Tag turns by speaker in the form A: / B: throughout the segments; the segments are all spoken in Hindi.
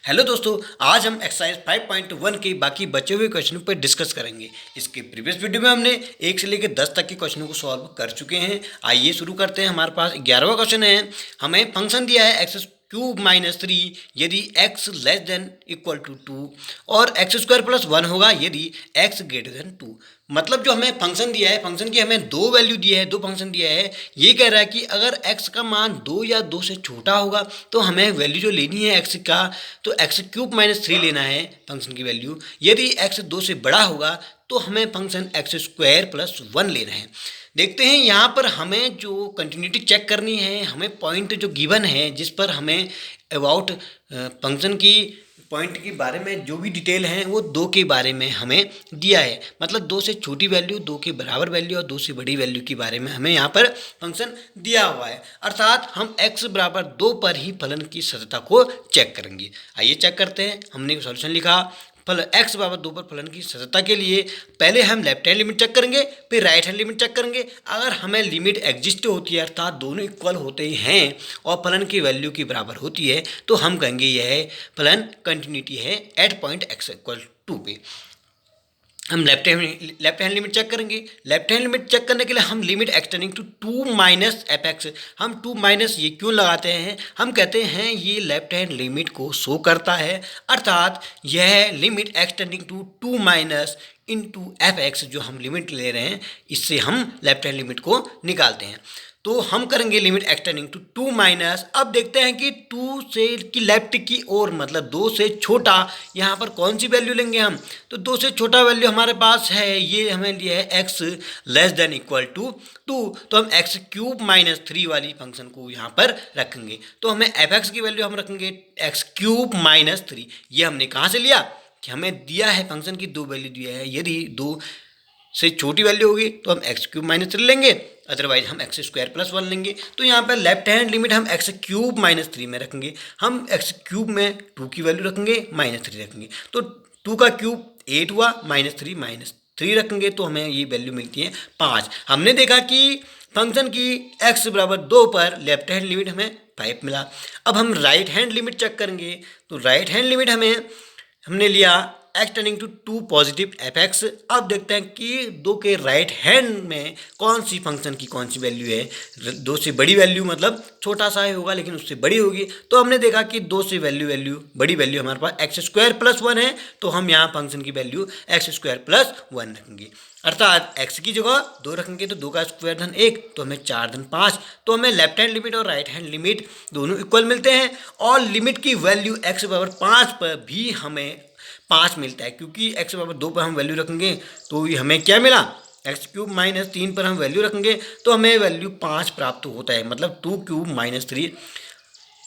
A: हेलो दोस्तों, आज हम एक्सरसाइज 5.1 के बाकी बचे हुए क्वेश्चनों पर डिस्कस करेंगे। इसके प्रीवियस वीडियो में हमने 1 से लेकर 10 तक के क्वेश्चनों को सॉल्व कर चुके हैं। आइए शुरू करते हैं। हमारे पास 11वां क्वेश्चन है। हमें फंक्शन दिया है एक्स क्यूब माइनस 3 यदि x less than equal to 2 और एक्स स्क्वायर प्लस 1 होगा यदि x ग्रेटर देन 2। मतलब जो हमें फंक्शन दिया है, फंक्शन की हमें दो वैल्यू दिया है, दो फंक्शन दिया है। ये कह रहा है कि अगर x का मान 2 या 2 से छोटा होगा तो हमें वैल्यू जो लेनी है x का, तो एक्स क्यूब माइनस 3 लेना है फंक्शन की वैल्यू। यदि x 2 से बड़ा होगा तो हमें फंक्शन एक्स स्क्वायर प्लस 1 लेना है। देखते हैं यहाँ पर हमें जो कंटिन्यूटी चेक करनी है, हमें पॉइंट जो गिवन है जिस पर हमें अबाउट फंक्शन की पॉइंट के बारे में जो भी डिटेल है वो 2 के बारे में हमें दिया है। मतलब 2 से छोटी वैल्यू, 2 के बराबर वैल्यू और 2 से बड़ी वैल्यू के बारे में हमें यहाँ पर फंक्शन दिया हुआ है। अर्थात हम x बराबर 2 पर ही फलन की सत्यता को चेक करेंगे। आइए चेक करते हैं। हमने सॉल्यूशन लिखा। फल x बराबर 2 पर फलन की सत्यता के लिए पहले हम लेफ्ट हैंड लिमिट चेक करेंगे, फिर राइट हैंड लिमिट चेक करेंगे। अगर हमें लिमिट एग्जिस्ट होती है, अर्थात दोनों इक्वल होते हैं और फलन की वैल्यू के बराबर होती है, तो हम कहेंगे यह फलन कंटिन्यूटी है एट पॉइंट x इक्वल 2 पे। हम लेफ्ट हैंड लिमिट चेक करेंगे। लेफ्ट हैंड लिमिट चेक करने के लिए हम limit extending to 2 minus F x, हम 2 माइनस ये क्यों लगाते हैं? हम कहते हैं ये लेफ्ट हैंड लिमिट को शो करता है। अर्थात यह limit extending to 2 minus into f x जो हम लिमिट ले रहे हैं, इससे हम लेफ्ट हैंड लिमिट को निकालते हैं। तो हम करेंगे लिमिट एक्सटेंडिंग टू 2 माइनस। अब देखते हैं कि 2 से की लेफ्ट की ओर, मतलब 2 से छोटा, यहाँ पर कौन सी वैल्यू लेंगे हम? तो 2 से छोटा वैल्यू हमारे पास है, ये हमें लिया है x less than equal to 2। तो हम एक्स क्यूब माइनस 3 वाली फंक्शन को यहाँ पर रखेंगे। तो हमें एफ एक्स की वैल्यू हम रखेंगे एक्स क्यूब माइनस 3। ये हमने कहाँ से लिया कि हमें दिया है फंक्शन की दो वैल्यू दिया है। यदि 2 से छोटी वैल्यू होगी तो हम एक्स क्यूब माइनस 3 लेंगे, अदरवाइज हम एक्स स्क्वायर प्लस 1 लेंगे। तो यहाँ पर लेफ्ट हैंड लिमिट हम एक्स क्यूब माइनस 3 में रखेंगे। हम एक्स क्यूब में 2 की वैल्यू रखेंगे, माइनस 3 रखेंगे। तो 2 का क्यूब 8 हुआ, माइनस 3 रखेंगे तो हमें ये वैल्यू मिलती है 5। हमने देखा कि फंक्शन की x बराबर 2 पर लेफ्ट हैंड लिमिट हमें 5 मिला। अब हम राइट हैंड लिमिट चेक करेंगे। तो राइट हैंड लिमिट हमने लिया x tending to 2 positive f x. अब देखते हैं कि 2 के राइट हैंड में कौन सी फंक्शन की कौन सी वैल्यू है। 2 से बड़ी वैल्यू, मतलब छोटा सा ही होगा लेकिन उससे बड़ी होगी। तो हमने देखा कि 2 से बड़ी वैल्यू हमारे पास एक्स स्क्वायर प्लस 1 है। तो हम यहाँ फंक्शन की वैल्यू एक्स स्क्वायर प्लस 1 रखेंगे। अर्थात x की जगह 2 रखेंगे तो 2 का स्क्वायर धन 1, तो हमें 4 धन 5। तो हमें लेफ्ट हैंड लिमिट और राइट हैंड लिमिट दोनों इक्वल मिलते हैं। और लिमिट की वैल्यू x बराबर 5 पर भी हमें 5 मिलता है, क्योंकि x बराबर 2 पर हम वैल्यू रखेंगे तो ये हमें क्या मिला? एक्स क्यूब माइनस 3 पर हम वैल्यू रखेंगे तो हमें वैल्यू 5 प्राप्त होता है, मतलब 2 क्यूब माइनस 3।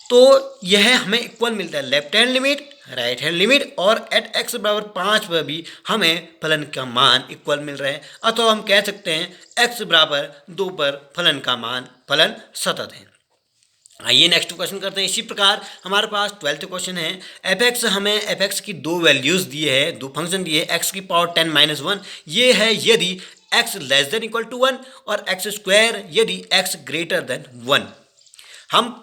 A: तो यह हमें इक्वल मिलता है left hand limit, right hand limit, और एट x बराबर 5 पर भी हमें फलन का मान इक्वल मिल रहा है। अथवा हम कह सकते हैं x बराबर 2 पर फलन का मान, फलन सतत है। आइए नेक्स्ट क्वेश्चन करते हैं। इसी प्रकार हमारे पास 12th क्वेश्चन है। एफ एक्स, हमें एफ एक्स की दो वैल्यूज दिए हैं, दो फंक्शन दिए हैं, एक्स की पावर 10 माइनस 1। ये है यदि x less than equal to 1 और एक्स स्क्वायर यदि एक्स ग्रेटर देन 1।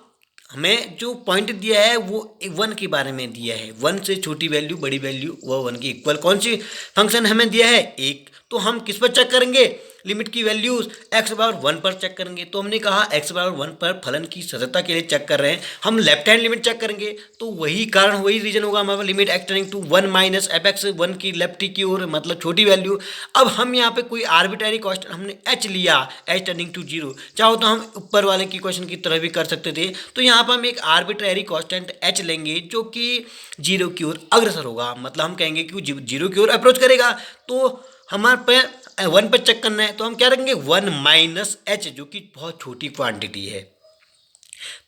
A: हमें जो पॉइंट दिया है वो 1 के बारे में दिया है। 1 से छोटी वैल्यू, बड़ी वैल्यू वो 1 की इक्वल कौन सी फंक्शन हमें दिया है? 1। तो हम किस पर चेक करेंगे? लिमिट की वैल्यूज x बराबर 1 पर चेक करेंगे। तो हमने कहा x बराबर 1 पर फलन की सत्यता के लिए चेक कर रहे हैं। हम लेफ्ट हैंड लिमिट चेक करेंगे तो वही कारण, वही रीजन होगा हमारा limit extending to 1 minus F x, 1 की लेफ्ट की ओर, मतलब छोटी वैल्यू। अब हम यहाँ पे कोई आर्बिट्ररी कांस्टेंट हमने h लिया, h टेंडिंग टू 0। चाहो तो हम ऊपर वाले की क्वेश्चन की तरह भी कर सकते थे। तो यहाँ पर हम एक आर्बिट्ररी कांस्टेंट h लेंगे जो कि 0 की ओर अग्रसर होगा, मतलब हम कहेंगे कि 0 की ओर अप्रोच करेगा। तो हमारे पे 1 पर चेक करना है तो हम क्या रखेंगे? 1 माइनस एच, जो कि बहुत छोटी क्वांटिटी है।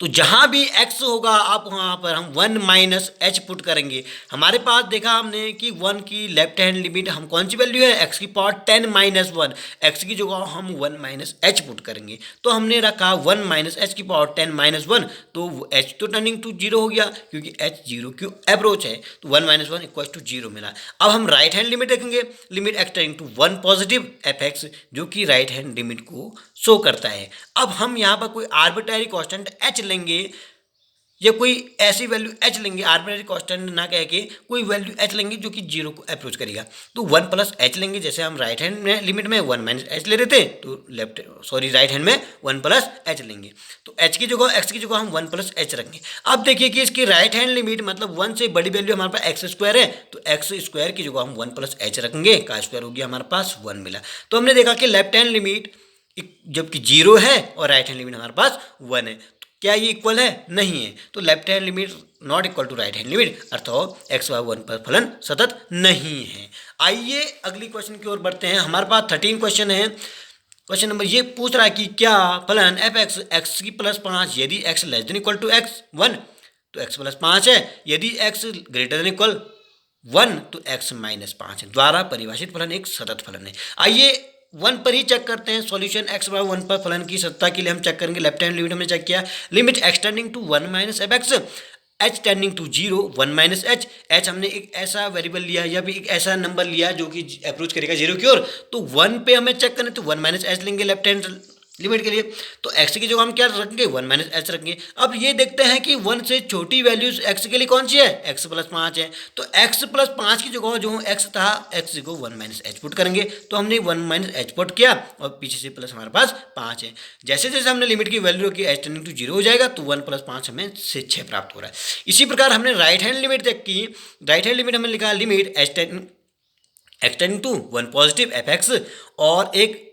A: तो जहां भी x होगा आप वहां पर हम 1 माइनस एच पुट करेंगे। हमारे पास देखा हमने कि 1 की लेफ्ट हैंड लिमिट हम कौन सी वैल्यू है? x की पावर 10 माइनस 1। x की जगह हम 1 माइनस एच पुट करेंगे। तो हमने रखा 1 माइनस एच की पावर 10 माइनस 1, तो h तो टर्निंग टू 0 हो गया क्योंकि h 0 की अप्रोच है। तो 1 माइनस 1 इक्वल टू 0 मिला। अब हम राइट हैंड लिमिट रखेंगे, limit extending to 1 positive f x, जो कि राइट हैंड लिमिट को शो करता है। अब हम यहाँ पर कोई आर्बिट्ररी कांस्टेंट h लेंगे या कोई ऐसी वैल्यू h लेंगे, आर्बिट्रेरी कांस्टेंट ना कह के कोई वैल्यू h लेंगे जो कि जीरो को अप्रोच करेगा, तो 1 प्लस h लेंगे। जैसे हम राइट हैंड में लिमिट में 1 माइनस h ले रहे थे, तो राइट हैंड में 1 प्लस h लेंगे, तो h की जगह x की जगह हम 1 प्लस h रखेंगे। अब देखिए कि इसकी राइट हैंड लिमिट मतलब 1 से बड़ी वैल्यू हमारे पास एक्स स्क्वायर है, तो एक्स स्क्वायर की जगह हम 1 प्लस h रखेंगे, का स्क्वायर हो गया हमारे पास 1 मिला। तो हमने देखा कि लेफ्ट हैंड लिमिट जबकि जीरो है और राइट हैंड लिमिट हमारे पास 1 है, क्या ये इक्वल है? नहीं है। तो left hand limit not equal to right hand limit, अर्थात एक्स वाई 1 पर फलन सतत नहीं है। आइए अगली क्वेश्चन की ओर बढ़ते हैं। हमारे पास 13 क्वेश्चन है। क्वेश्चन नंबर ये पूछ रहा है कि क्या फलन एफ एक्स एक्स की प्लस 5 यदि x less than equal to x 1 तो एक्स प्लस 5 है, यदि एक्स ग्रेटर देन इक्वल 1 तो एक्स माइनस 5 है, द्वारा परिभाषित फलन एक सतत फलन है। आइए 1 पर ही चेक करते हैं सॉल्यूशन। एक्स बाय 1 पर फलन की सत्ता के लिए हम चेक करेंगे। लेफ्ट हैंड लिमिट हमने चेक किया, limit extending to 1 minus F x h tending to 0 1 minus h. H हमने एक ऐसा वेरिएबल लिया या भी एक ऐसा नंबर लिया जो कि अप्रोच करेगा 0 की ओर, तो 1 पे हमें चेक करना, तो 1 माइनस एच लेंगे लेफ्ट हैंड लिमिट के लिए। तो x की जगह हम क्या रखेंगे? 1 माइनस एच रखेंगे। अब ये देखते हैं कि 1 से छोटी वैल्यूज x के लिए कौन सी है? x प्लस 5 है। तो x प्लस 5 की जगह जो x था x को 1 माइनस एच पुट करेंगे, तो हमने 1 माइनस एच पुट किया और पीछे से प्लस हमारे पास 5 है। जैसे जैसे हमने लिमिट की वैल्यू रखी h टेंडिंग टू 0 हो जाएगा, तो 1 प्लस 5 हमें से 6 प्राप्त हो रहा है। इसी प्रकार हमने राइट हैंड लिमिट चेक की। राइट हैंड लिमिट हमने लिखा limit extending to 1 positive f x, और एक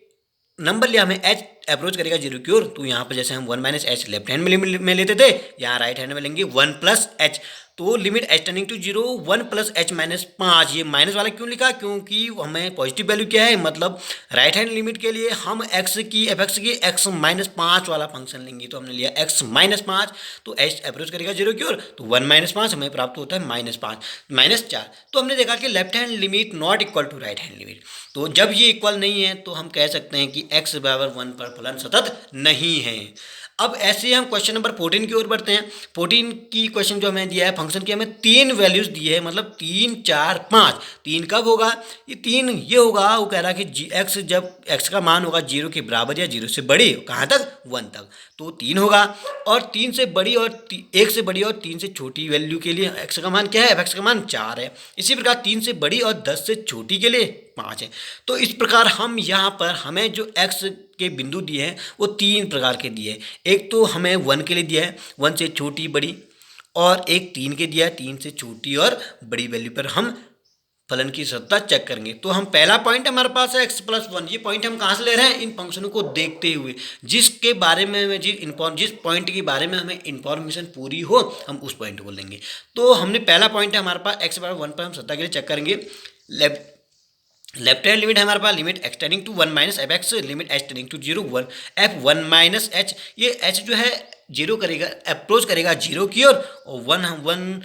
A: नंबर लिया हमें h अप्रोच करेगा 0 की ओर, तो यहाँ पर जैसे हम 1 माइनस एच लेफ्ट हैंड में लेते थे, यहाँ राइट हैंड में लेंगे 1 प्लस एच। तो limit h tending to 0 1 plus h minus 5। ये माइनस वाला क्यों लिखा? क्योंकि हमें पॉजिटिव वैल्यू क्या है, मतलब राइट हैंड लिमिट के लिए हम एक्स की एफ एक्स की एक्स माइनस 5 वाला फंक्शन लेंगे, तो हमने लिया एक्स माइनस 5, तो एच अप्रोच करेगा 0 की ओर, तो 1 माइनस 5 हमें प्राप्त होता है माइनस 5 माइनस 4। तो हमने देखा कि left hand limit not equal to right hand limit, तो जब ये इक्वल नहीं है तो हम कह सकते हैं कि x बराबर 1 पर फलन सतत नहीं है। अब ऐसे ही हम क्वेश्चन नंबर 14 की ओर बढ़ते हैं। 14 की क्वेश्चन जो हमें दिया है, फंक्शन की हमें 3 वैल्यूज दिए हैं, मतलब 3 4 5। 3 कब होगा? ये 3 ये होगा, वो कह रहा है कि x जब x का मान होगा 0 के बराबर या 0 से बड़ी, कहाँ तक? 1 तक, तो 3 होगा। और 3 से बड़ी और 1 से बड़ी और 3 से छोटी वैल्यू के लिए x का मान क्या है? x का मान 4 है। इसी प्रकार 3 से बड़ी और 10 से छोटी के लिए 5 है। तो इस प्रकार हम यहाँ पर हमें जो x के बिंदु दिए हैं वो 3 प्रकार के दिए हैं। एक तो हमें 1 के लिए दिया है, 1 से छोटी बड़ी, और एक 3 के दिया है, 3 से छोटी और बड़ी वैल्यू पर हम फलन की सत्ता चेक करेंगे। तो हम पहला पॉइंट हमारे पास है x प्लस 1। ये पॉइंट हम कहाँ से ले रहे हैं? इन फंक्शनों को देखते हुए, जिसके बारे में जिस पॉइंट के बारे में हमें इंफॉर्मेशन पूरी हो हम उस पॉइंट को लेंगे। तो हमने पहला पॉइंट है हमारे पास x बराबर 1 पर हम सत्ता के लिए चेक करेंगे। लेफ्ट हैंड लिमिट है हमारे पास limit extending to 1 minus F x, limit extending to 0 1 F 1 minus H. ये एच जो है 0 करेगा, अप्रोच करेगा 0 की ओर, और 1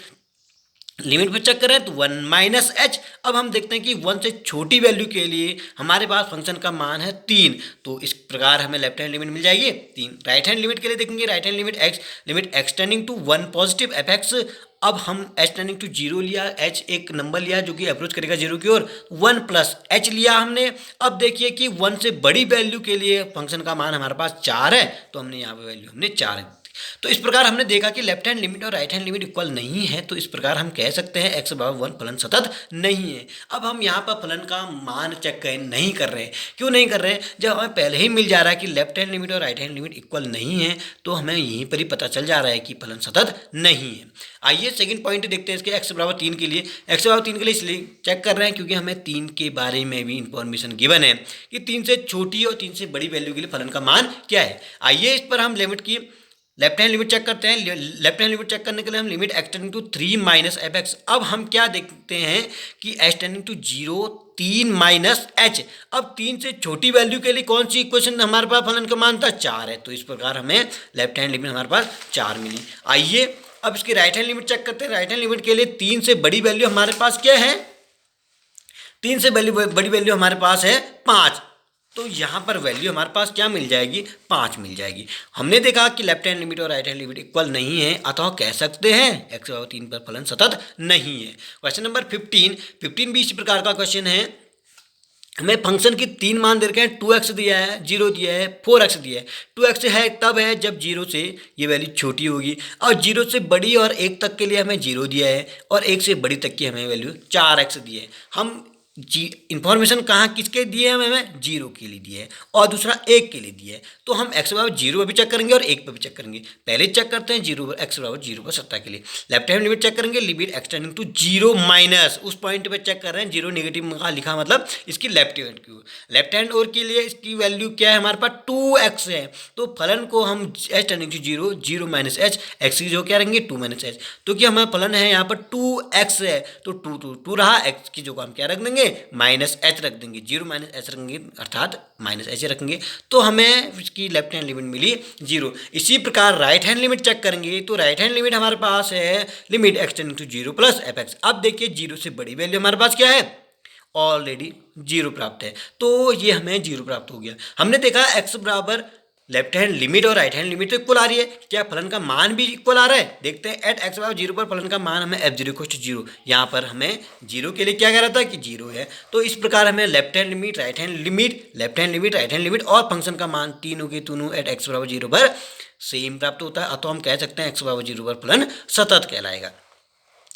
A: लिमिट पर चेक करें तो 1 माइनस एच। अब हम देखते हैं कि 1 से छोटी वैल्यू के लिए हमारे पास फंक्शन का मान है 3, तो इस प्रकार हमें लेफ्ट हैंड लिमिट मिल जाएगी 3। राइट हैंड लिमिट के लिए देखेंगे, right hand limit extending to 1 positive f x. अब हम एच टेंडिंग टू 0 लिया, एच एक नंबर लिया जो कि अप्रोच करेगा 0 की ओर, 1 प्लस एच लिया हमने। अब देखिए कि 1 से बड़ी वैल्यू के लिए फंक्शन का मान हमारे पास 4 है, तो हमने यहाँ पे वैल्यू हमने 4 तो इस प्रकार हमने देखा कि लेफ्ट हैंड लिमिट और राइट हैंड लिमिट इक्वल नहीं है, तो इस प्रकार हम कह सकते हैं x बराबर 1 फलन सतत नहीं है। अब हम यहाँ पर फलन का मान चेक नहीं कर रहे हैं। क्यों नहीं कर रहे हैं? जब हमें पहले ही मिल जा रहा है कि लेफ्ट हैंड लिमिट और राइट हैंड लिमिट इक्वल नहीं है, तो हमें यहीं पर ही पता चल जा रहा है कि फलन सतत नहीं है। आइए सेकंड पॉइंट देखते हैं इसके x बराबर 3 के लिए। x बराबर 3 के लिए इसलिए चेक कर रहे हैं क्योंकि हमें 3 के बारे में भी इंफॉर्मेशन गिवन है कि 3 से छोटी और 3 से बड़ी वैल्यू के लिए फलन का मान क्या है। आइए इस पर हम लिमिट की लेफ्ट हैंड लिमिट चेक करते हैं। लेफ्ट हैंड लिमिट चेक करने के लिए हम limit extending to 3 minus F x. अब हम क्या देखते हैं कि एक्सटेंडिंग टू 0 3 माइनस एच। अब 3 से छोटी वैल्यू के लिए कौन सी इक्वेशन हमारे पास फलन का मान था? 4 है, तो इस प्रकार हमें लेफ्ट हैंड लिमिट हमारे पास 4 मिली। आइए अब इसकी राइट हैंड लिमिट चेक करते हैं। राइट हैंड लिमिट के लिए 3 से बड़ी वैल्यू हमारे पास क्या है? 3 से बड़ी वैल्यू हमारे पास है 5, तो यहाँ पर वैल्यू हमारे पास क्या मिल जाएगी? 5 मिल जाएगी। हमने देखा कि लेफ्ट हैंड लिमिट और राइट हैंड लिमिट इक्वल नहीं है, अतः कह सकते हैं x बराबर 3 पर फलन सतत नहीं है। क्वेश्चन नंबर 15 भी इसी प्रकार का क्वेश्चन है। हमें फंक्शन की 3 मान दे रखे हैं, 2x दिया है, 0 दिया है, 4x दिया है। 2x है तब है जब 0 से ये वैल्यू छोटी होगी, और 0 से बड़ी और 1 तक के लिए हमें 0 दिया है, और 1 से बड़ी तक की हमें वैल्यू 4x दी है। हम इन्फॉर्मेशन कहाँ किसके दिए हैं, हमें 0 के लिए दिए है और दूसरा 1 के लिए दिए है। तो हम x बराबर 0 पर भी चेक करेंगे और 1 पर भी चेक करेंगे। पहले चेक करते हैं x बराबर 0 पर सत्ता के लिए। लेफ्ट हैंड लिमिट चेक करेंगे, लिमिट एक्सटेंडिंग टू 0 माइनस, उस पॉइंट पे चेक कर रहे हैं, 0 नेगेटिव का लिखा मतलब इसकी लेफ्ट हैंड की। लेफ्ट हैंड और के लिए इसकी वैल्यू क्या है, हमारे पास 2x है। तो फलन को हम h tending to 0, 0 minus h, x की जो क्या रहेंगे 2 माइनस h। तो क्या हमारा फलन है यहाँ पर 2x है, तो 2 रहा, x की जगह हम क्या रख देंगे माइनस h रख देंगे, 0 माइनस h रखेंगे अर्थात माइनस h रखेंगे, तो हमें इसकी लेफ्ट हैंड लिमिट मिली 0। इसी प्रकार राइट हैंड लिमिट चेक करेंगे, तो राइट हैंड लिमिट हमारे पास है limit extending to 0 plus fx। अब देखिए 0 से बड़ी वैल्यू हमारे पास क्या है, ऑलरेडी 0 प्राप्त है, तो ये हमें 0 प्राप्त हो गया। हमने देखा x बराबर लेफ्ट हैंड लिमिट और राइट हैंड लिमिट तो इक्वल आ रही है, क्या फलन का मान भी इक्वल आ रहा है, देखते हैं। एट x बराबर 0 पर फलन का मान हमें f0 इक्वल टू 0, यहाँ पर हमें 0 के लिए क्या कह रहा था कि 0 है। तो इस प्रकार हमें left hand limit, right hand limit, left hand limit, right hand limit और फंक्शन का मान तीनों के तीनों एट x बराबर 0 पर सेम प्राप्त होता है, तो हम कह सकते हैं x बराबर 0 पर फलन सतत कहलाएगा।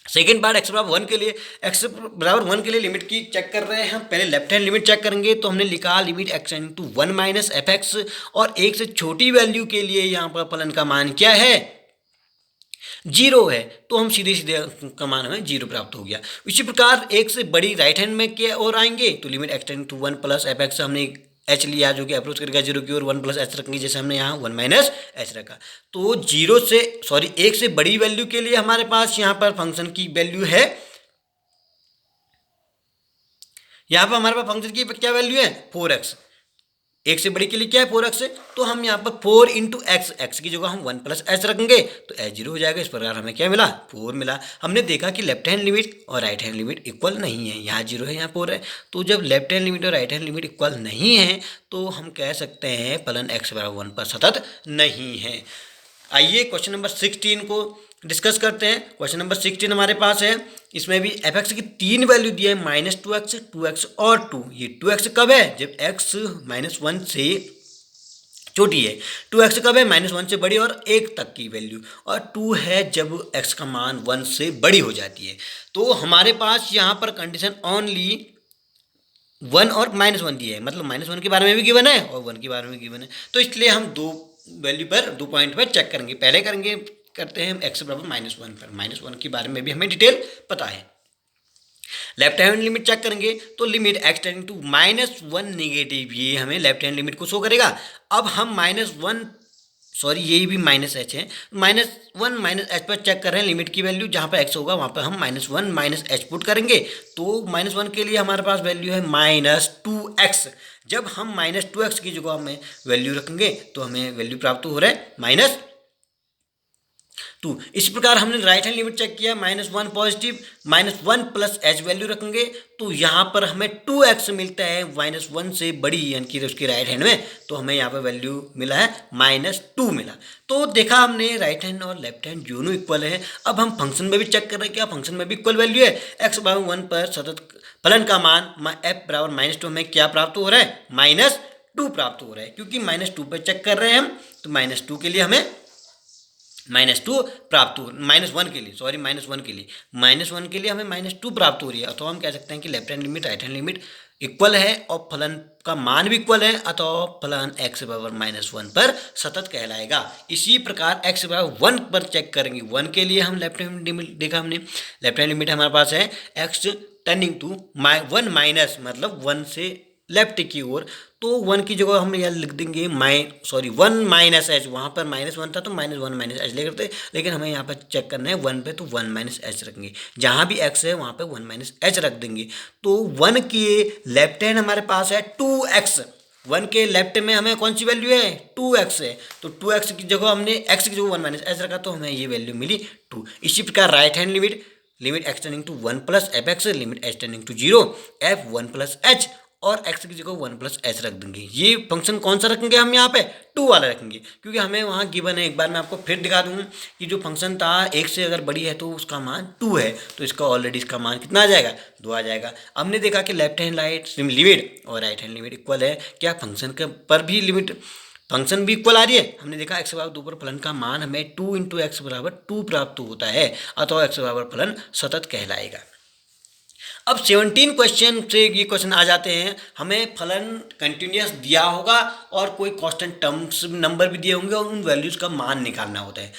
A: सेकेंड पार्ट x बराबर 1 के लिए, x बराबर 1 के लिए लिमिट की चेक कर रहे हैं हम। पहले लेफ्ट हैंड लिमिट चेक करेंगे, तो हमने लिखा limit x to 1 minus fx, और 1 से छोटी वैल्यू के लिए यहाँ पर फलन का मान क्या है 0 है, तो हम सीधे सीधे का मान हमें 0 प्राप्त हो गया। इसी प्रकार 1 से बड़ी राइट हैंड में क्या और आएंगे, तो limit x to 1 plus fx हमने h लिया जो कि अप्रोच करेगा 0 की ओर, 1 प्लस h रखेंगे जैसे हमने यहाँ 1 माइनस h रखा। तो 1 से बड़ी वैल्यू के लिए हमारे पास यहाँ पर फंक्शन की वैल्यू है, यहाँ पर हमारे पास फंक्शन की क्या वैल्यू है 4x। 1 से बड़ी के लिए क्या है 4x है, तो हम यहाँ पर 4 इंटू x की जगह हम 1 प्लस h रखेंगे, तो h 0 हो जाएगा। इस प्रकार हमें क्या मिला 4 मिला। हमने देखा कि लेफ्ट हैंड लिमिट और राइट हैंड लिमिट इक्वल नहीं है, यहाँ 0 है यहाँ 4 है, तो जब लेफ्ट हैंड लिमिट और राइट हैंड लिमिट इक्वल नहीं है तो हम कह सकते हैं फलन x बराबर 1 पर सतत नहीं है। आइए क्वेश्चन नंबर 16 को डिस्कस करते हैं। क्वेश्चन नंबर 16 हमारे पास है, इसमें भी fx की 3 वैल्यू दी है, -2x, 2x और 2। ये 2x कब है, जब x -1 से छोटी है। 2x कब है, -1 से बड़ी और 1 तक की वैल्यू, और 2 है जब x का मान 1 से बड़ी हो जाती है। तो हमारे पास यहाँ पर कंडीशन ओनली 1 और -1 दी है, मतलब -1 के बारे में भी गिवन है और 1 के बारे में गिवन है, तो इसलिए हम दो वैल्यू पर, 2 पॉइंट पर चेक करेंगे। पहले करते हैं x बराबर -1 पर, -1 के बारे में भी हमें डिटेल पता है। लेफ्ट हैंड लिमिट चेक करेंगे, तो limit x tending to -1 negative, ये हमें लेफ्ट हैंड लिमिट को शो करेगा। अब हम यही भी -h है, -1 -h पर चेक कर रहे हैं लिमिट की वैल्यू, जहाँ पर x होगा वहाँ पर हम -1 -h पुट करेंगे, तो -1 के लिए हमारे पास वैल्यू है -2x। जब हम -2x की जगह हमें वैल्यू रखेंगे तो हमें वैल्यू प्राप्त हो रहा है -2। इस प्रकार हमने राइट हैंड लिमिट चेक किया, -1 पॉजिटिव, -1 प्लस h वैल्यू रखेंगे, तो यहाँ पर हमें 2x मिलता है -1 से बड़ी, यानी कि उसकी राइट हैंड में, तो हमें यहाँ पर वैल्यू मिला है -2 मिला। तो देखा हमने राइट हैंड और लेफ्ट हैंड दोनों इक्वल है। अब हम फंक्शन में भी चेक कर रहे हैं, क्या फंक्शन में भी इक्वल वैल्यू है। x बराबर 1 पर सतत फलन का मान f बराबर -2 हमें क्या प्राप्त हो रहा है -2 प्राप्त हो रहा है, क्योंकि -2 पर चेक कर रहे हैं हम, तो -2 के लिए हमें -2 प्राप्त हो, -1 के लिए -1 के लिए हमें -2 प्राप्त हो रही है। अथवा हम कह सकते हैं कि left hand limit right hand limit equal है और फलन का मान भी इक्वल है, अतः फलन x बराबर -1 पर सतत कहलाएगा। इसी प्रकार x बराबर 1 पर चेक करेंगे। 1 के लिए हम लेफ्ट हैंड लिमिट देखा हमने, लेफ्ट हैंड लिमिट हमारे पास है x टेंडिंग टू 1 माइनस, मतलब 1 से लेफ्ट की ओर, तो 1 की जगह हम यहाँ लिख देंगे 1 माइनस h। वहाँ पर -1 था तो -1 माइनस h ले करते, लेकिन हमें यहाँ पर चेक करना है 1 पे, तो 1 माइनस h रखेंगे। जहाँ भी x है वहाँ पे 1 माइनस h रख देंगे। तो 1 के लेफ्ट हैंड हमारे पास है 2x, 1 के लेफ्ट में हमें कौन सी वैल्यू है 2x है, तो 2x की जगह हमने x की जगह 1 माइनस h रखा, तो हमें ये वैल्यू मिली 2। इसी प्रकार right hand limit x tending to 1 plus fx, limit h tending to 0 f 1 plus h, और x की जगह 1 प्लस एच रख देंगे। ये फंक्शन कौन सा रखेंगे हम यहाँ पे, 2 वाला रखेंगे, क्योंकि हमें वहाँ गिवन है। एक बार मैं आपको फिर दिखा दूँ कि जो फंक्शन था 1 से अगर बड़ी है तो उसका मान 2 है, तो इसका ऑलरेडी इसका मान कितना आ जाएगा, 2 आ जाएगा। हमने देखा कि लेफ्ट हैंड लिमिट और राइट हैंड लिमिट इक्वल है, क्या फंक्शन के पर भी लिमिट फंक्शन भी इक्वल आ रही है। हमने देखा x बराबर 2 पर फलन का मान हमें 2 इंटू एक्स बराबर 2 प्राप्त होता है, अतः x बराबर फलन सतत कहलाएगा। अब 17 क्वेश्चन से ये क्वेश्चन आ जाते हैं, हमें फलन कंटिन्यूस दिया होगा और कोई कांस्टेंट टर्म्स नंबर भी दिए होंगे और उन वैल्यूज़ का मान निकालना होता है।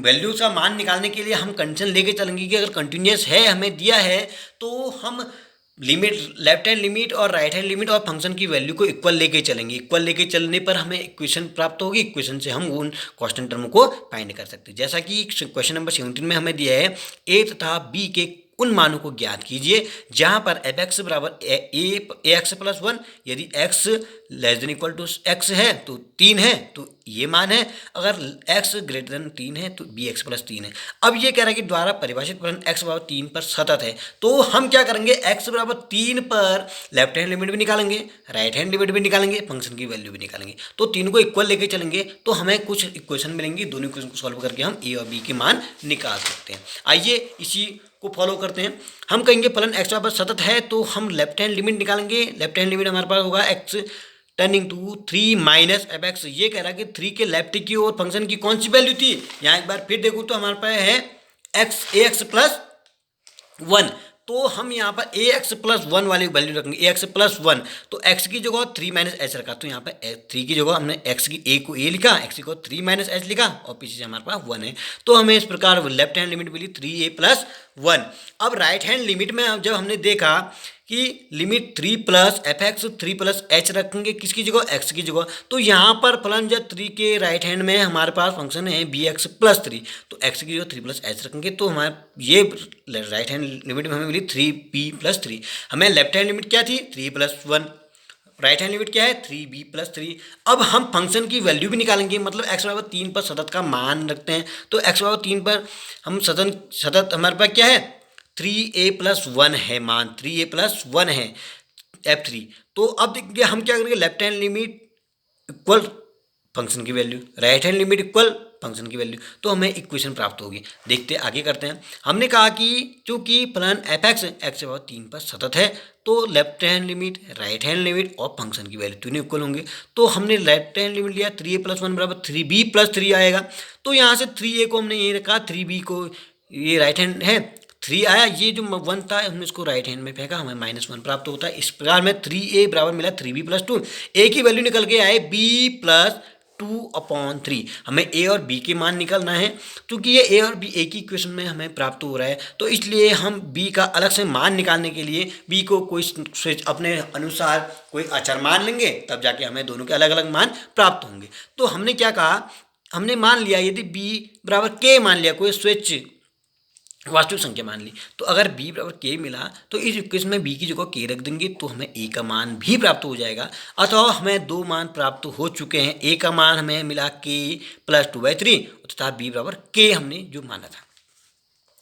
A: वैल्यूज़ का मान निकालने के लिए हम कंडीशन लेके चलेंगे कि अगर कंटिन्यूस है, हमें दिया है, तो हम लिमिट लेफ्ट हैंड लिमिट और राइट हैंड लिमिट और फंक्शन की वैल्यू को इक्वल लेके चलेंगे। इक्वल लेके चलने पर हमें इक्वेशन प्राप्त होगी, इक्वेशन से हम उन कांस्टेंट टर्म को फाइंड कर सकते हैं। जैसा कि क्वेश्चन नंबर 17 में हमें दिया है ए तथा बी के उन मानों को ज्ञात कीजिए जहां पर एफ एक्स बराबर ए एक्स प्लस 1, यदि x less than equal to x है तो 3 है, तो ये मान है। अगर एक्स ग्रेटर देन 3 है तो बी एक्स प्लस 3 है। अब ये कह रहा है कि द्वारा परिभाषित फलन एक्स बराबर 3 पर सतत है, तो हम क्या करेंगे, एक्स बराबर 3 पर लेफ्ट हैंड लिमिट भी निकालेंगे, राइट हैंड लिमिट भी निकालेंगे, फंक्शन की वैल्यू भी निकालेंगे, तो तीनों को इक्वल लेके चलेंगे तो हमें कुछ इक्वेशन मिलेंगी। दोनों इक्वेशन को सॉल्व करके हम ए और बी के मान निकाल सकते हैं। आइए इसी को फॉलो करते हैं। हम कहेंगे फलन एक्स बराबर सतत है, तो हम लेफ्ट हैंड लिमिट निकालेंगे। लेफ्ट हैंड लिमिट हमारे पास होगा x tending to 3 minus F x. ये कह रहा है कि 3 के लेफ्ट की ओर फंक्शन की कौन सी वैल्यू थी, यहाँ एक बार फिर देखूँ तो हमारे पास है एक्स ए एक्स प्लस 1, तो हम यहाँ पर ए एक्स प्लस 1 वाली वैल्यू रखेंगे, ए एक्स प्लस 1, तो एक्स की जगह 3 माइनस एच रखा, तो यहाँ पर 3 की जगह हमने एक्स की ए को ए लिखा, एक्स की जगह 3 माइनस एच लिखा और पीछे से हमारे पास 1 है, तो हमें इस प्रकार लेफ्ट हैंड लिमिट मिली 3a प्लस 1। अब राइट हैंड लिमिट में जब हमने देखा कि limit 3 plus F x 3 plus H रखेंगे किसकी जगह, एक्स की जगह, तो यहाँ पर फलन जब 3 के राइट हैंड में हमारे पास फंक्शन है बी एक्स प्लस 3, तो एक्स की जगह 3 प्लस एच रखेंगे, तो हमारे ये राइट हैंड लिमिट में हमें मिली 3b प्लस 3। हमें लेफ्ट हैंड लिमिट क्या थी, 3 प्लस 1, राइट हैंड लिमिट क्या है, 3b प्लस 3। अब हम फंक्शन की वैल्यू भी निकालेंगे, मतलब x बराबर 3 पर सतत का मान रखते हैं, तो x बराबर 3 पर हम सतत हमारे पास क्या है, 3a प्लस 1 है मान, 3a प्लस 1 है f3। तो अब देखिए हम क्या करेंगे, left hand limit equal function की value, right hand limit equal function की वैल्यू, तो हमें इक्वेशन प्राप्त होगी। देखते आगे करते हैं। हमने कहा कि चूंकि फलन एफ एक्स एक्स बराबर 3 पर सतत है, तो left hand limit, right hand limit और फंक्शन की वैल्यू तीनों इक्वल होंगे, तो हमने लेफ्ट हैंड लिमिट लिया 3a प्लस 1 बराबर 3b प्लस 3 आएगा, तो यहाँ से 3a को हमने ये रखा, 3b को ये राइट हैंड है 3 आया, ये जो 1 था हमने इसको राइट हैंड में फेंका, हमें -1 प्राप्त होता है। इस प्रकार में 3a बराबर मिला 3b प्लस 2, a की वैल्यू निकल के आए b प्लस 2/3। हमें a और b के मान निकालना है, क्योंकि ये a और b एक ही इक्वेशन में हमें प्राप्त हो रहा है, तो इसलिए हम b का अलग से मान निकालने के लिए b को कोई स्विच अपने अनुसार कोई अचर मान लेंगे, तब जाके हमें दोनों के अलग अलग मान प्राप्त होंगे। तो हमने क्या कहा, हमने मान लिया यदि b बराबर k मान लिया, कोई स्विच वास्तविक संख्या मान ली, तो अगर b बराबर k मिला तो इस इक्वेशन में b की जगह k रख देंगे, तो हमें a का मान भी प्राप्त हो जाएगा। अतः हमें 2 मान प्राप्त हो चुके हैं, a का मान हमें मिला k प्लस 2/3 तथा b बराबर k हमने जो माना था।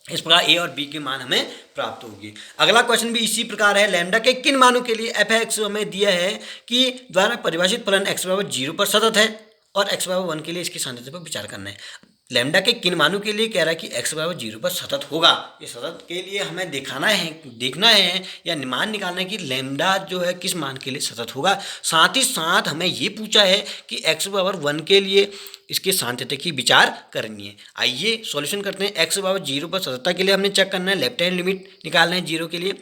A: इस प्रकार a और b के मान हमें प्राप्त होगी। अगला क्वेश्चन भी इसी प्रकार है, लैम्डा के किन मानों के लिए एफ एक्स हमें दिया है कि द्वारा परिभाषित फलन x बराबर 0 पर सतत है और x बराबर 1 के लिए इसकी सांद्रता पर विचार करना है। लैम्डा के किन मानों के लिए कह रहा है कि x बराबर 0 पर सतत होगा। ये सतत के लिए हमें देखना है या मान निकालना है कि लैम्डा जो है किस मान के लिए सतत होगा। साथ ही साथ हमें ये पूछा है कि x बराबर 1 के लिए इसके सांत्यता की विचार करनी है। आइए सॉल्यूशन करते हैं। x बराबर 0 पर सततता के लिए हमने चेक करना है, लेफ्ट हैंड लिमिट निकालना है 0 के लिए,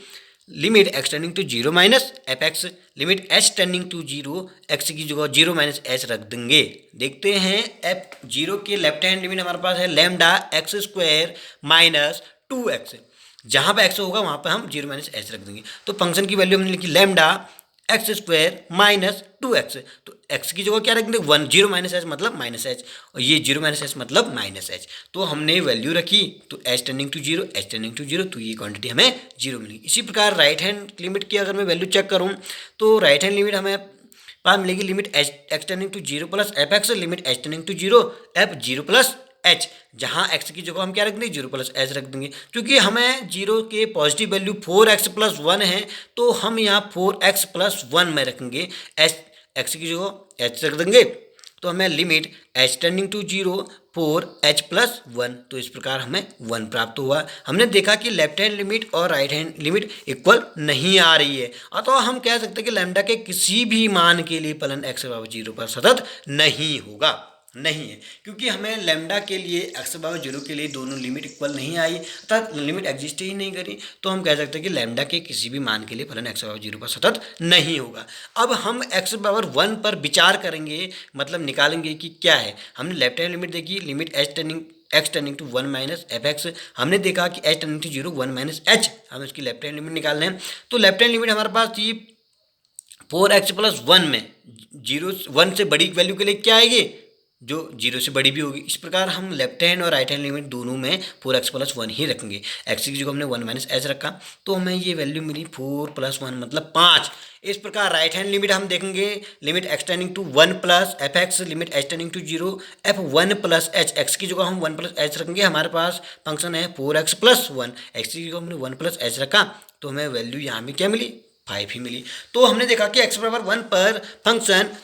A: limit x tending to 0 minus F x, limit h tending to 0, x की जगह 0 माइनस h रख देंगे। देखते हैं f 0 के लेफ्ट हैंड लिमिट हमारे पास है lambda x square minus 2x, जहाँ पर x होगा वहाँ पर हम 0 माइनस h रख देंगे। तो फंक्शन की वैल्यू हमने लिखी lambda x square minus 2x, तो x की जगह क्या रख देंगे 1, 0 माइनस h मतलब माइनस h, और ये 0 माइनस h मतलब माइनस h, तो हमने वैल्यू रखी, तो h tending to 0, h tending to 0, तो ये क्वांटिटी हमें 0 मिली। इसी प्रकार राइट हैंड लिमिट की अगर मैं वैल्यू चेक करूँ तो राइट हैंड लिमिट हमें पास मिलेगी limit x tending to 0 plus F x, limit h tending to 0 f 0 plus h, जहाँ एक्स की जगह हम क्या रख देंगे 0 प्लस एच रख देंगे। क्योंकि हमें 0 के पॉजिटिव वैल्यू 4x प्लस 1 है, तो हम यहाँ 4x प्लस 1 में रखेंगे, एच एक्स की जगह एच रख देंगे, तो हमें limit h tending to 0 4h plus 1, तो इस प्रकार हमें 1 प्राप्त हुआ। हमने देखा कि लेफ्ट हैंड लिमिट और राइट हैंड लिमिट इक्वल नहीं आ रही है, अतः हम कह सकते हैं कि लैम्डा के किसी भी मान के लिए फलन x बराबर 0 पर सतत नहीं होगा, नहीं है, क्योंकि हमें लैम्डा के लिए x बराबर 0 के लिए दोनों लिमिट इक्वल नहीं आई, अर्थात लिमिट एग्जिस्ट ही नहीं करी, तो हम कह सकते हैं कि लैम्डा के किसी भी मान के लिए फलन x बराबर 0 पर सतत नहीं होगा। अब हम x बराबर 1 पर विचार करेंगे, मतलब निकालेंगे कि क्या है। हमने लेफ्ट हैंड लिमिट देखी, limit x tending to 1 minus F x, हमने देखा कि h tending to 0 1 minus h, हमें उसकी लेफ्ट हैंड लिमिट निकालना है। तो लेफ्ट हैंड लिमिट हमारे पास थी 4x प्लस 1 में 1 से बड़ी वैल्यू के लिए क्या आएगी, जो 0 से बड़ी भी होगी। इस प्रकार हम लेफ्ट हैंड और राइट हैंड लिमिट दोनों में 4x प्लस 1 ही रखेंगे। x की जगह हमने 1 माइनस एच रखा, तो हमें ये वैल्यू मिली 4 प्लस 1 मतलब 5। इस प्रकार राइट हैंड लिमिट हम देखेंगे, limit x tending to 1 plus F x, limit h tending to 0 f 1 plus h, x की जगह हम 1 प्लस एच रखेंगे, हमारे पास फंक्शन है 4x प्लस 1, एक्स की जगह हमने 1 प्लस एच रखा, तो हमें वैल्यू यहाँ में क्या मिली 5 ही मिली। तो हमने देखा कि x बराबर 1 पर फंक्शन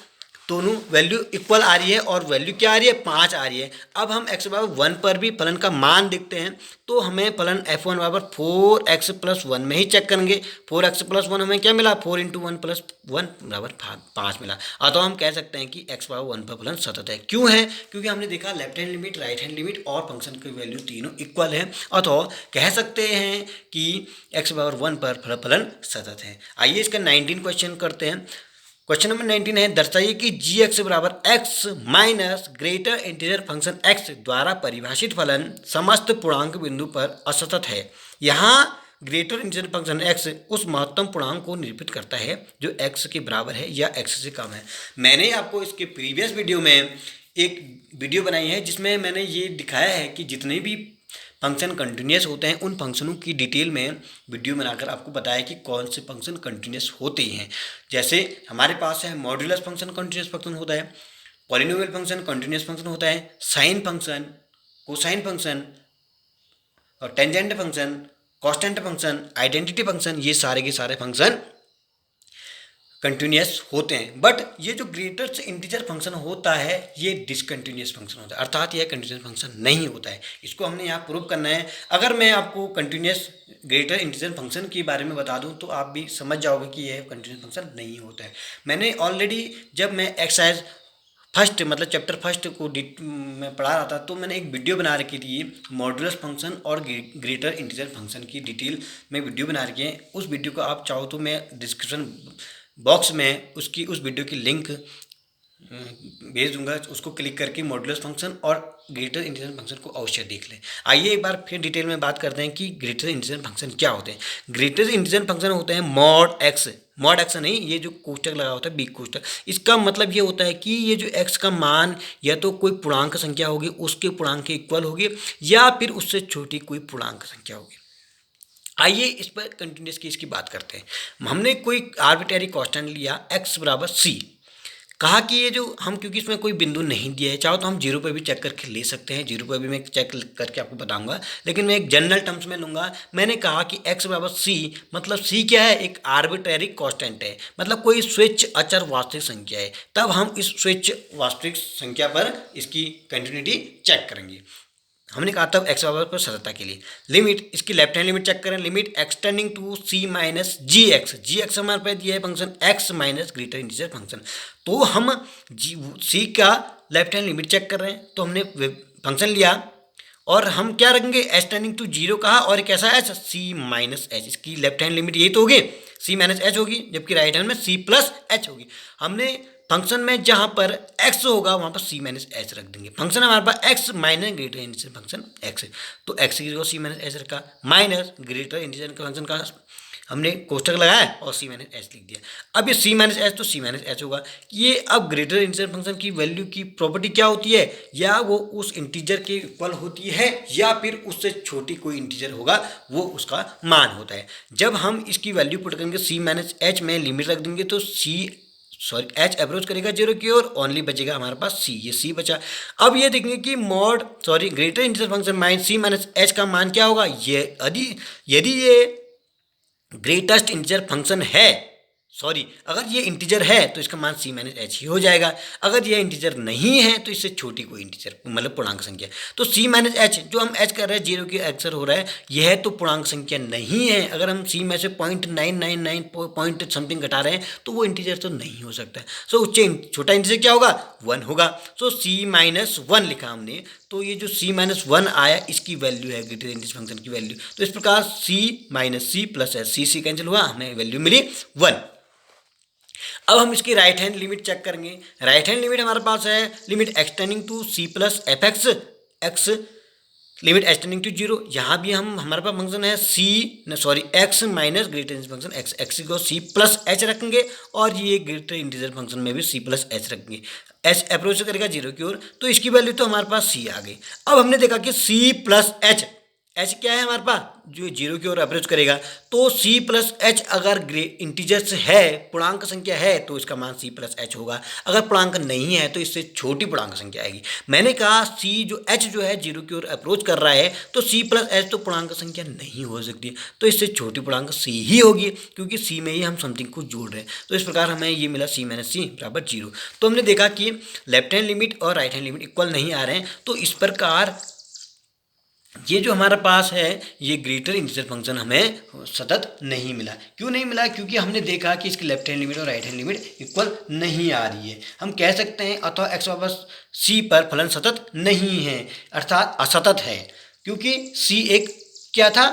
A: दोनों वैल्यू इक्वल आ रही है और वैल्यू क्या आ रही है 5 आ रही है। अब हम x बराबर 1 पर भी फलन का मान देखते हैं, तो हमें फलन f1 बराबर 4x प्लस 1 में ही चेक करेंगे। 4x प्लस 1 हमें क्या मिला, 4 इंटू 1 प्लस 1 बराबर 5 मिला। अतः हम कह सकते हैं कि x बराबर 1 पर फलन सतत है। क्यों है, क्योंकि हमने देखा left hand limit right hand limit और फंक्शन की वैल्यू तीनों इक्वल है, अतः कह सकते हैं कि x बराबर 1 पर फलन सतत है। आइए इसका 19 क्वेश्चन करते हैं। क्वेश्चन नंबर 19 है, दर्शाइए कि जी एक्स बराबर x minus greater integer function x द्वारा परिभाषित फलन समस्त पूर्णांक बिंदु पर असतत है। यहाँ ग्रेटर इंटीजर फंक्शन एक्स उस महत्तम पूर्णांक को निरूपित करता है जो एक्स के बराबर है या एक्स से कम है। मैंने आपको इसके प्रीवियस वीडियो में एक वीडियो बनाई है जिसमें मैंने ये दिखाया है कि जितने भी फंक्शन कंटिन्यूस होते हैं उन फंक्शनों की डिटेल में वीडियो बनाकर आपको बताया कि कौन से फंक्शन कंटिन्यूस होते हैं। जैसे हमारे पास है मॉड्यूलस फंक्शन कंटिन्यूस फंक्शन होता है, पॉलिनोमियल फंक्शन कंटिन्यूस फंक्शन होता है, साइन फंक्शन, कोसाइन फंक्शन और tangent function, constant function, identity function, ये सारे के सारे फंक्शन कंटिन्यूस होते हैं। बट ये जो ग्रेटर इंटीजर फंक्शन होता है ये डिसकंटिन्यूस फंक्शन होता है, अर्थात यह कंटिन्यूस फंक्शन नहीं होता है। इसको हमने यहाँ प्रूव करना है। अगर मैं आपको कंटिन्यूस ग्रेटर इंटीजर फंक्शन के बारे में बता दूँ तो आप भी समझ जाओगे कि यह कंटिन्यूस फंक्शन नहीं होता है। मैंने ऑलरेडी जब मैं एक्सरसाइज फर्स्ट मतलब चैप्टर फर्स्ट को मैं पढ़ा रहा था तो मैंने एक वीडियो बना रखी थी मॉड्यूलस फंक्शन और ग्रेटर इंटीजर फंक्शन की डिटेल में वीडियो बना रखी है। उस वीडियो को आप चाहो तो मैं डिस्क्रिप्शन बॉक्स में उसकी उस वीडियो की लिंक भेज दूंगा, उसको क्लिक करके मॉड्यूलस फंक्शन और ग्रेटर इंटीजर फंक्शन को अवश्य देख लें। आइए एक बार फिर डिटेल में बात करते हैं कि ग्रेटर इंटीजर फंक्शन क्या होते हैं। ग्रेटर इंटीजर फंक्शन होते हैं मॉड एक्स नहीं, ये जो कोष्टक लगा होता है बिग कोष्टक, इसका मतलब ये होता है कि ये जो एक्स का मान या तो कोई पूर्णांक संख्या होगी उसके पूर्णांक के इक्वल होगी या फिर उससे छोटी कोई पूर्णांक संख्या होगी। आइए इस पर कंटिन्यूस केस की बात करते हैं। हमने कोई आर्बिट्ररी कांस्टेंट लिया x बराबर c, कहा कि ये जो हम क्योंकि इसमें कोई बिंदु नहीं दिया है, चाहो तो हम 0 पर भी चेक करके ले सकते हैं, 0 पर भी मैं चेक करके आपको बताऊंगा, लेकिन मैं एक जनरल टर्म्स में लूँगा। मैंने कहा कि x बराबर c, मतलब c क्या है, एक आर्बिट्ररी कांस्टेंट है, मतलब कोई स्विच अचर वास्तविक संख्या है। तब हम इस स्विच वास्तविक संख्या पर इसकी कंटिन्यूटी चेक करेंगे। हमने कहा तब x बराबर पर सततता के लिए लिमिट, इसकी लेफ्ट हैंड लिमिट चेक करें, limit x tending to c minus g x हमारे पास दिया है function x minus greater integer function, तो हम c का लेफ्ट हैंड लिमिट चेक कर रहे हैं, तो हमने फंक्शन लिया और हम क्या रखेंगे h टेंडिंग टू 0 कहा और कैसा h c माइनस h, इसकी लेफ्ट हैंड लिमिट यही तो होगी c माइनस h होगी, जबकि राइट हैंड में c प्लस h होगी। हमने फंक्शन में जहाँ पर x होगा वहाँ पर c माइनस एच रख देंगे। फंक्शन हमारे पास x minus greater integer function x है, तो x की जगह c माइनस एच रखा, माइनस ग्रेटर इंटीजर फंक्शन का हमने कोष्टक लगाया और c माइनस एच लिख दिया। अब ये c माइनस एच तो c माइनस एच होगा। ये अब ग्रेटर इंटीजर फंक्शन की वैल्यू की प्रॉपर्टी क्या होती है, या वो उस इंटीजर के इक्वल होती है या फिर उससे छोटी कोई इंटीजर होगा वो उसका मान होता है। जब हम इसकी वैल्यू पुट करेंगे c माइनस एच में लिमिट रख देंगे तो सॉरी एच अप्रोच करेगा जीरो की ओर, ओनली बचेगा हमारे पास सी, ये सी बचा। अब ये देखेंगे कि mod sorry greater integer function minus C minus H का मान क्या होगा। ये यदि ये ग्रेटेस्ट इंटीजर फंक्शन है, सॉरी अगर ये इंटीजर है तो इसका मान सी माइनस एच ही हो जाएगा। अगर ये इंटीजर नहीं है तो इससे छोटी कोई इंटीजर मतलब पूर्णांक संख्या, तो सी माइनस एच जो हम एच कर रहे हैं जीरो की अक्सर हो रहा है, यह तो पूर्णांक संख्या नहीं है। अगर हम सी में से 0.999 पॉइंट समथिंग घटा रहे हैं तो वो इंटीजर तो नहीं हो सकता। सो उच्च छोटा इंटीजर क्या होगा, 1 होगा। सो सी माइनस 1 लिखा हमने, तो ये जो सी माइनस 1 आया इसकी वैल्यू है ग्रेटर इंटीजर फंक्शन की वैल्यू। तो इस प्रकार C minus C plus H, C cancel हुआ, हमें वैल्यू मिली 1। अब हम इसकी राइट हैंड लिमिट चेक करेंगे। राइट हैंड लिमिट हमारे पास है limit extending to C plus F x X limit extending to zero. यहाँ भी हम हमारे पास फंक्शन है C sorry X minus greater integer function X, X को सी प्लस एच रखेंगे और ये ग्रेटर इंटीजर फंक्शन में भी सी प्लस एच रखेंगे। एच अप्रोच करेगा जीरो की ओर, तो इसकी वैल्यू तो हमारे पास सी आ गई। अब हमने देखा कि सी प्लस एच, एच क्या है हमारे पास जो जीरो की ओर अप्रोच करेगा, तो सी प्लस एच अगर इंटीजर्स है पूर्णांक संख्या है तो इसका मान सी प्लस एच होगा। अगर पूर्णांक नहीं है तो इससे छोटी पूर्णांक संख्या आएगी। मैंने कहा सी जो एच जो है जीरो की ओर अप्रोच कर रहा है तो सी प्लस एच तो पूर्णांक संख्या नहीं हो सकती, तो इससे छोटी पूर्णांक सी ही होगी क्योंकि सी में ही हम समथिंग को जोड़ रहे हैं। तो इस प्रकार हमें ये मिला सी माइनस सी बराबर जीरो। तो हमने देखा कि लेफ्ट हैंड लिमिट और राइट हैंड लिमिट इक्वल नहीं आ रहे हैं, तो इस प्रकार ये जो हमारे पास है ये ग्रेटर इंटीजर फंक्शन हमें सतत नहीं मिला। क्यों नहीं मिला, क्योंकि हमने देखा कि इसकी लेफ्ट हैंड लिमिट और राइट हैंड लिमिट इक्वल नहीं आ रही है। हम कह सकते हैं अथवा एक्स वापस सी पर फलन सतत नहीं है अर्थात असतत है, क्योंकि सी एक क्या था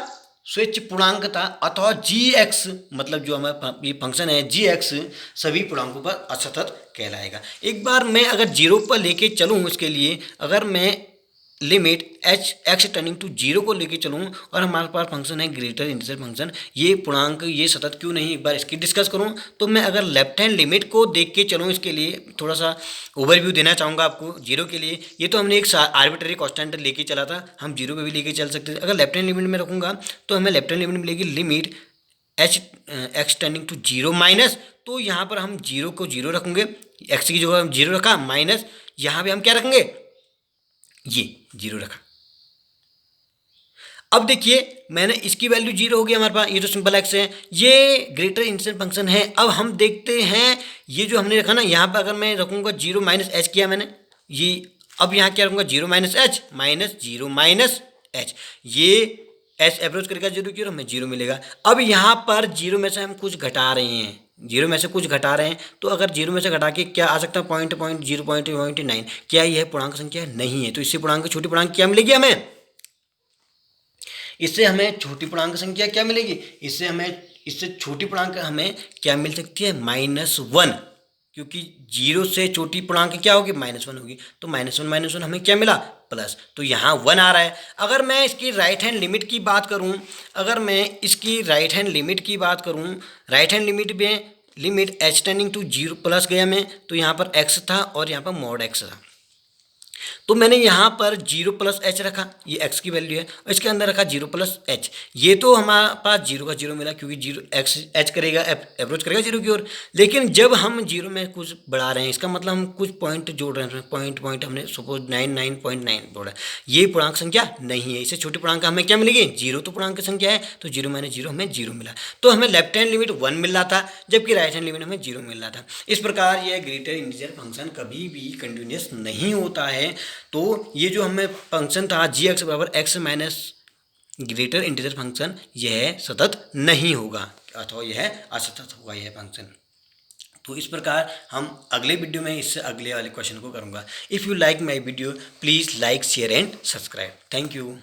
A: स्विच पूर्णांक था, अथवा जी एक्स मतलब जो हमारा ये फंक्शन है जी एक्स सभी पूर्णांकों पर असतत कहलाएगा। एक बार मैं अगर जीरो पर लेके चलूँ, इसके लिए अगर मैं limit h x turning to zero को लेके चलूँ और हमारे पास फंक्शन है ग्रेटर इंटीजर फंक्शन, ये पूर्णांक ये सतत क्यों नहीं, एक बार इसकी डिस्कस करूँ। तो मैं अगर लेफ्ट हैंड लिमिट को देख के चलूँ, इसके लिए थोड़ा सा ओवरव्यू देना चाहूँगा आपको जीरो के लिए। ये तो हमने एक आर्बिट्ररी कांस्टेंट लेके चला था, हम जीरो पे भी लेके चल सकते थे। अगर लेफ्ट हैंड लिमिट में रखूँगा तो हमें लेफ्ट हैंड लिमिट मिलेगी limit h x tending to zero minus, तो यहाँ पर हम जीरो को जीरो रखेंगे, एक्स की जगह हम जीरो रखा माइनस यहाँ पे हम क्या रखेंगे ये जीरो रखा। अब देखिए मैंने इसकी वैल्यू जीरो हो गई हमारे पास, ये तो सिंपल एक्स है, ये ग्रेटर इंटीजर फंक्शन है। अब हम देखते हैं ये जो हमने रखा ना, यहाँ पर अगर मैं रखूँगा जीरो माइनस एच किया मैंने ये, अब यहाँ क्या रखूँगा zero minus H minus zero minus H, ये एच अप्रोच करेगा जीरो की ओर हमें जीरो मिलेगा। अब यहाँ पर जीरो में से हम कुछ घटा रहे हैं, जीरो में से कुछ घटा रहे हैं, तो अगर जीरो में से घटा के क्या आ सकता है पॉइंट 0.9, क्या यह पूर्णांक संख्या नहीं है, तो इससे पूर्णांक छोटी पूर्णांक क्या मिलेगी हमें, इससे हमें छोटी पूर्णांक संख्या क्या मिलेगी, इससे छोटी पूर्णांक हमें क्या मिल सकती है -1, क्योंकि जीरो से छोटी पूर्णांक क्या होगी -1 होगी, तो -1 हमें क्या मिला प्लस, तो यहाँ 1 आ रहा है। अगर मैं इसकी राइट हैंड लिमिट की बात करूँ, राइट हैंड लिमिट में limit h tending to zero plus गया मैं, तो यहाँ पर एक्स था और यहाँ पर मॉड एक्स था, तो मैंने यहाँ पर जीरो प्लस एच रखा, ये एक्स की वैल्यू है, और इसके अंदर रखा जीरो प्लस एच, ये तो हमारे पास जीरो का जीरो मिला क्योंकि जीरो एक्स एच करेगा अप्रोच करेगा जीरो की ओर। लेकिन जब हम जीरो में कुछ बढ़ा रहे हैं, इसका मतलब हम कुछ पॉइंट जोड़ रहे हैं, पॉइंट हमने सपोज 99.9 जोड़ा, ये पूर्णांक संख्या नहीं है, इससे छोटी पूर्णांक हमें क्या मिलेगी, जीरो तो पूर्णांक संख्या है, तो जीरो माइनस जीरो हमें जीरो मिला, तो हमें लेफ्ट हैंड लिमिट 1 मिल रहा था जबकि राइट हैंड लिमिट हमें जीरो मिल रहा था। इस प्रकार यह ग्रेटर इंटीजर फंक्शन कभी भी कंटिन्यूस नहीं होता है। तो ये जो हमें फंक्शन था जी एक्स बराबर x minus greater integer function, यह सतत नहीं होगा अथवा यह असतत होगा यह फंक्शन। तो इस प्रकार हम अगले वीडियो में इससे अगले वाले क्वेश्चन को करूँगा। If you like my video please like share and subscribe. Thank you.